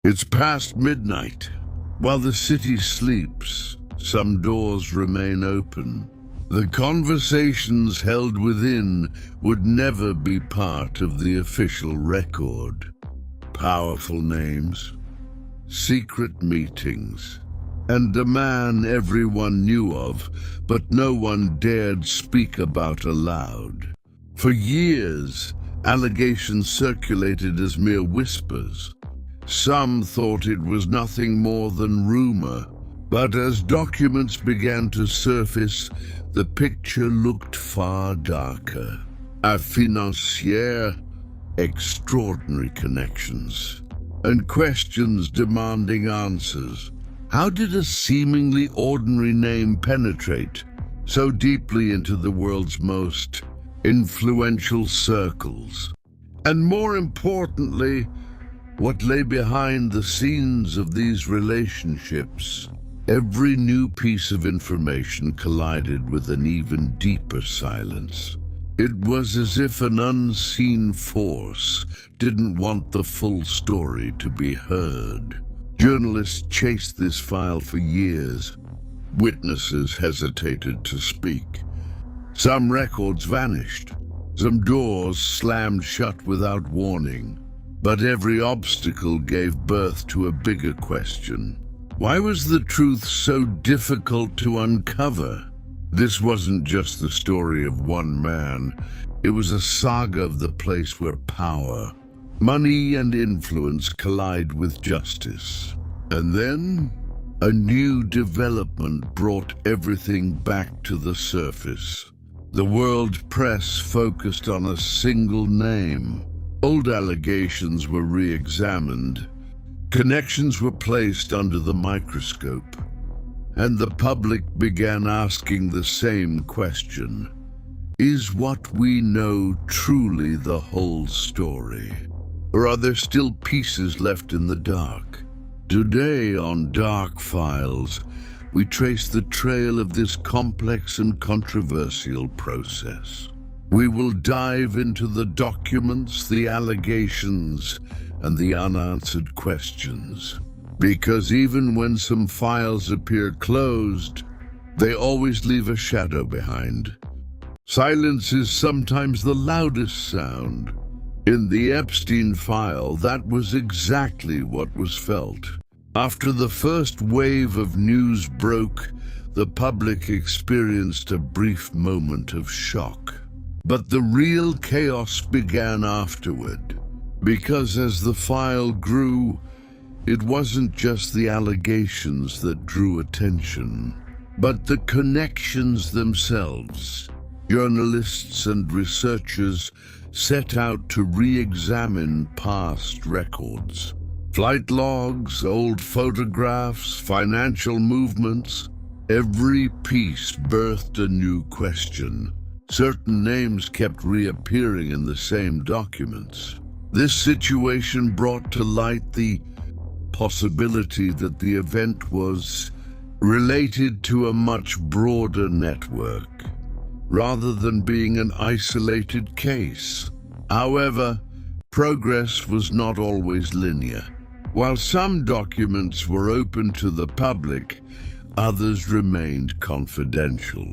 It's past midnight. While the city sleeps, some doors remain open. The conversations held within would never be part of the official record. Powerful names, secret meetings, and a man everyone knew of, but no one dared speak about aloud. For years, allegations circulated as mere whispers. Some thought it was nothing more than rumor, but as documents began to surface, the picture looked far darker. A financier, extraordinary connections, and questions demanding answers. How did a seemingly ordinary name penetrate so deeply into the world's most influential circles? And more importantly, what lay behind the scenes of these relationships? Every new piece of information collided with an even deeper silence. It was as if an unseen force didn't want the full story to be heard. Journalists chased this file for years. Witnesses hesitated to speak. Some records vanished. Some doors slammed shut without warning. But every obstacle gave birth to a bigger question. Why was the truth so difficult to uncover? This wasn't just the story of one man. It was a saga of the place where power, money, and influence collide with justice. And then, a new development brought everything back to the surface. The world press focused on a single name. Old allegations were re-examined. Connections were placed under the microscope, and the public began asking the same question. Is what we know truly the whole story? Or are there still pieces left in the dark? Today on Dark Files, we trace the trail of this complex and controversial process. We will dive into the documents, the allegations, and the unanswered questions. Because even when some files appear closed, they always leave a shadow behind. Silence is sometimes the loudest sound. In the Epstein file, that was exactly what was felt. After the first wave of news broke, the public experienced a brief moment of shock. But the real chaos began afterward. Because as the file grew, it wasn't just the allegations that drew attention, but the connections themselves. Journalists and researchers set out to re-examine past records. Flight logs, old photographs, financial movements. Every piece birthed a new question. Certain names kept reappearing in the same documents. This situation brought to light the possibility that the event was related to a much broader network, rather than being an isolated case. However, progress was not always linear. While some documents were open to the public, others remained confidential.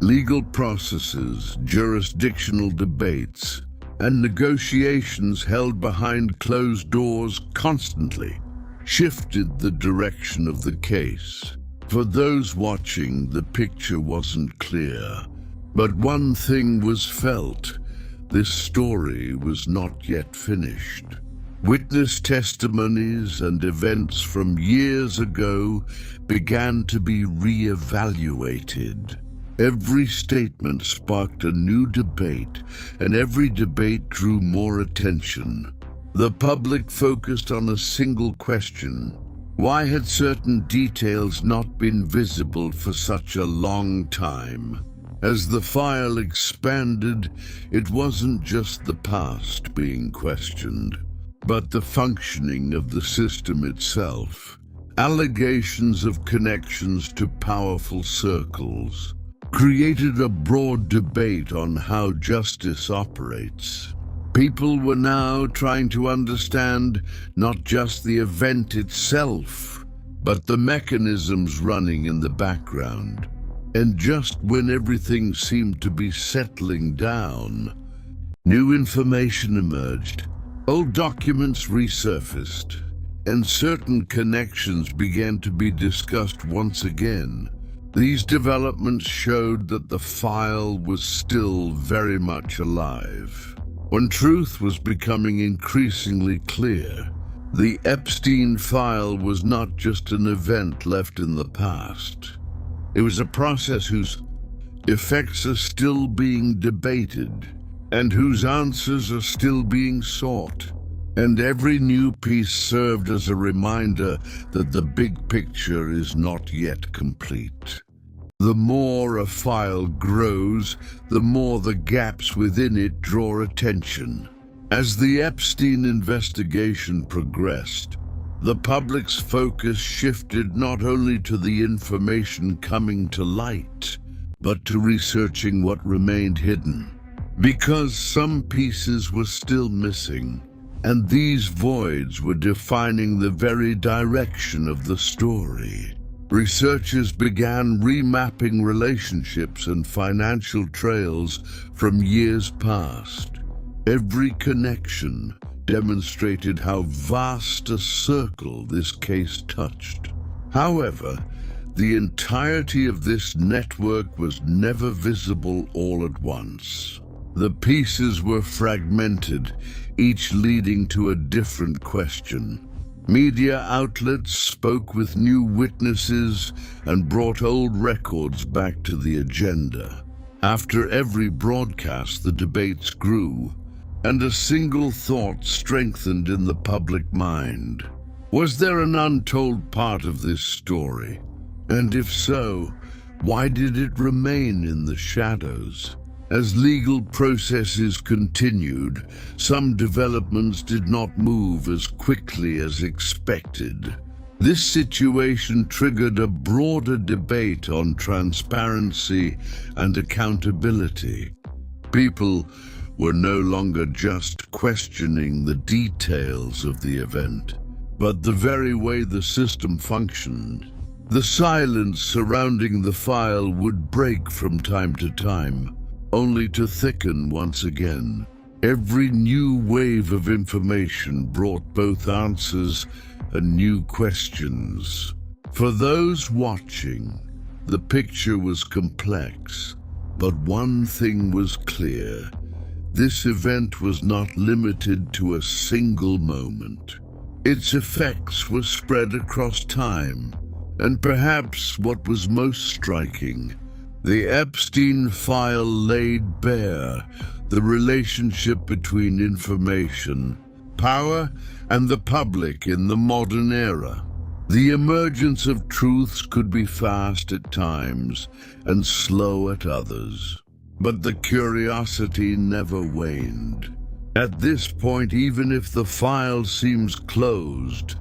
Legal processes, jurisdictional debates, and negotiations held behind closed doors constantly shifted the direction of the case. For those watching, the picture wasn't clear. But one thing was felt: this story was not yet finished. Witness testimonies and events from years ago began to be re-evaluated. Every statement sparked a new debate, and every debate drew more attention. The public focused on a single question: why had certain details not been visible for such a long time? As the file expanded, it wasn't just the past being questioned, but the functioning of the system itself. Allegations of connections to powerful circles created a broad debate on how justice operates. People were now trying to understand not just the event itself, but the mechanisms running in the background. And just when everything seemed to be settling down, new information emerged. Old documents resurfaced, and certain connections began to be discussed once again. These developments showed that the file was still very much alive. When truth was becoming increasingly clear, the Epstein file was not just an event left in the past. It was a process whose effects are still being debated, and whose answers are still being sought. And every new piece served as a reminder that the big picture is not yet complete. The more a file grows, the more the gaps within it draw attention. As the Epstein investigation progressed, the public's focus shifted not only to the information coming to light, but to researching what remained hidden. Because some pieces were still missing, and these voids were defining the very direction of the story. Researchers began remapping relationships and financial trails from years past. Every connection demonstrated how vast a circle this case touched. However, the entirety of this network was never visible all at once. The pieces were fragmented, each leading to a different question. Media outlets spoke with new witnesses and brought old records back to the agenda. After every broadcast, the debates grew, and a single thought strengthened in the public mind. Was there an untold part of this story? And if so, why did it remain in the shadows? As legal processes continued, some developments did not move as quickly as expected. This situation triggered a broader debate on transparency and accountability. People were no longer just questioning the details of the event, but the very way the system functioned. The silence surrounding the file would break from time to time, only to thicken once again. Every new wave of information brought both answers and new questions. For those watching, the picture was complex, but one thing was clear. This event was not limited to a single moment. Its effects were spread across time, and perhaps what was most striking, the Epstein file laid bare the relationship between information, power, and the public in the modern era. The emergence of truths could be fast at times and slow at others, but the curiosity never waned. At this point, even if the file seems closed,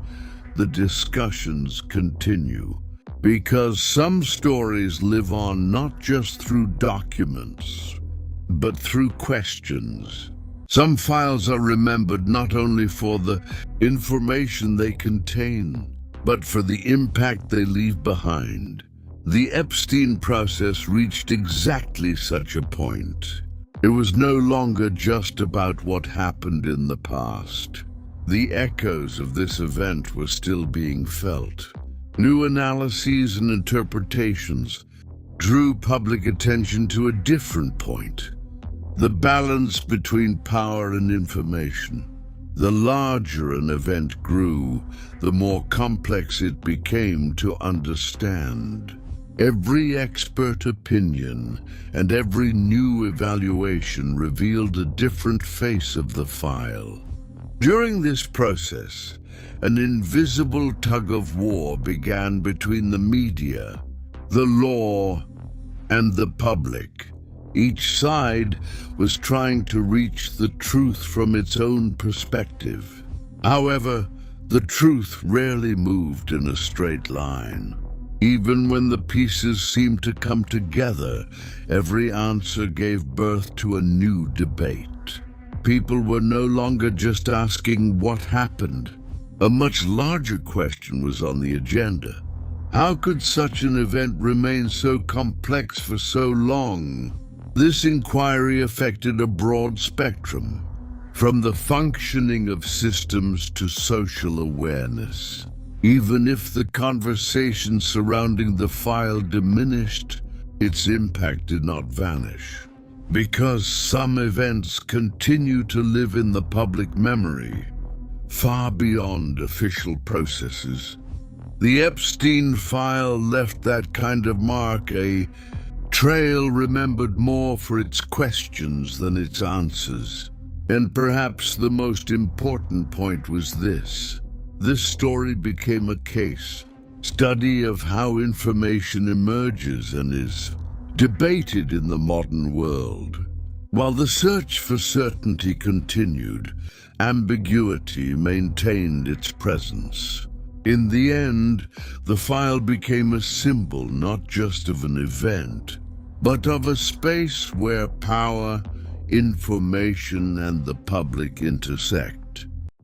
the discussions continue. Because some stories live on not just through documents, but through questions. Some files are remembered not only for the information they contain, but for the impact they leave behind. The Epstein process reached exactly such a point. It was no longer just about what happened in the past. The echoes of this event were still being felt. New analyses and interpretations drew public attention to a different point: the balance between power and information. The larger an event grew, the more complex it became to understand. Every expert opinion and every new evaluation revealed a different face of the file. During this process, an invisible tug-of-war began between the media, the law, and the public. Each side was trying to reach the truth from its own perspective. However, the truth rarely moved in a straight line. Even when the pieces seemed to come together, every answer gave birth to a new debate. People were no longer just asking what happened. A much larger question was on the agenda. How could such an event remain so complex for so long? This inquiry affected a broad spectrum, from the functioning of systems to social awareness. Even if the conversation surrounding the file diminished, its impact did not vanish. Because some events continue to live in the public memory, far beyond official processes. The Epstein file left that kind of mark, a trail remembered more for its questions than its answers. And perhaps the most important point was this. This story became a case study of how information emerges and is debated in the modern world. While the search for certainty continued, ambiguity maintained its presence. In the end, the file became a symbol not just of an event, but of a space where power, information, and the public intersect.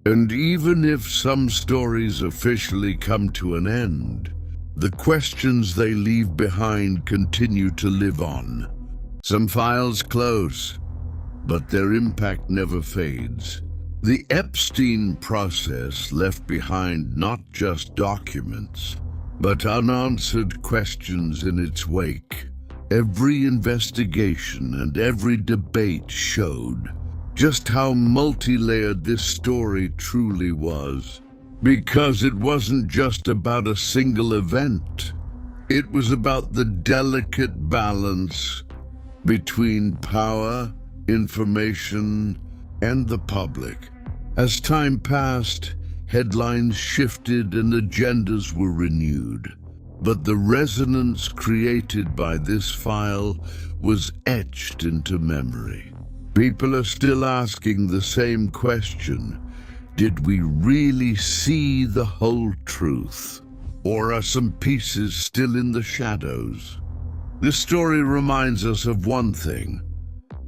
And even if some stories officially come to an end, the questions they leave behind continue to live on. Some files close, but their impact never fades. The Epstein process left behind not just documents, but unanswered questions in its wake. Every investigation and every debate showed just how multi-layered this story truly was. Because it wasn't just about a single event. It was about the delicate balance between power, information, and the public. As time passed, headlines shifted and agendas were renewed. But the resonance created by this file was etched into memory. People are still asking the same question. Did we really see the whole truth? Or are some pieces still in the shadows? This story reminds us of one thing.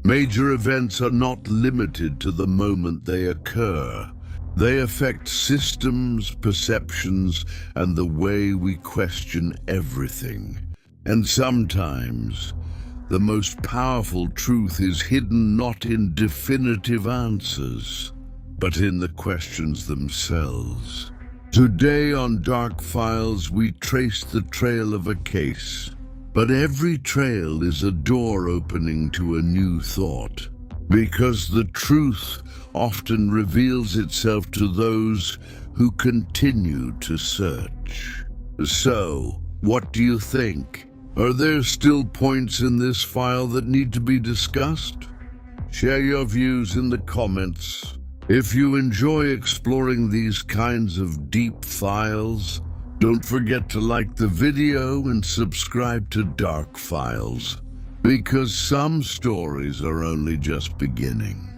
Major events are not limited to the moment they occur. They affect systems, perceptions, and the way we question everything. And sometimes, the most powerful truth is hidden not in definitive answers, but in the questions themselves. Today on Dark Files, we trace the trail of a case. But every trail is a door opening to a new thought. Because the truth often reveals itself to those who continue to search. So, what do you think? Are there still points in this file that need to be discussed? Share your views in the comments. If you enjoy exploring these kinds of deep files, don't forget to like the video and subscribe to Dark Files, because some stories are only just beginning.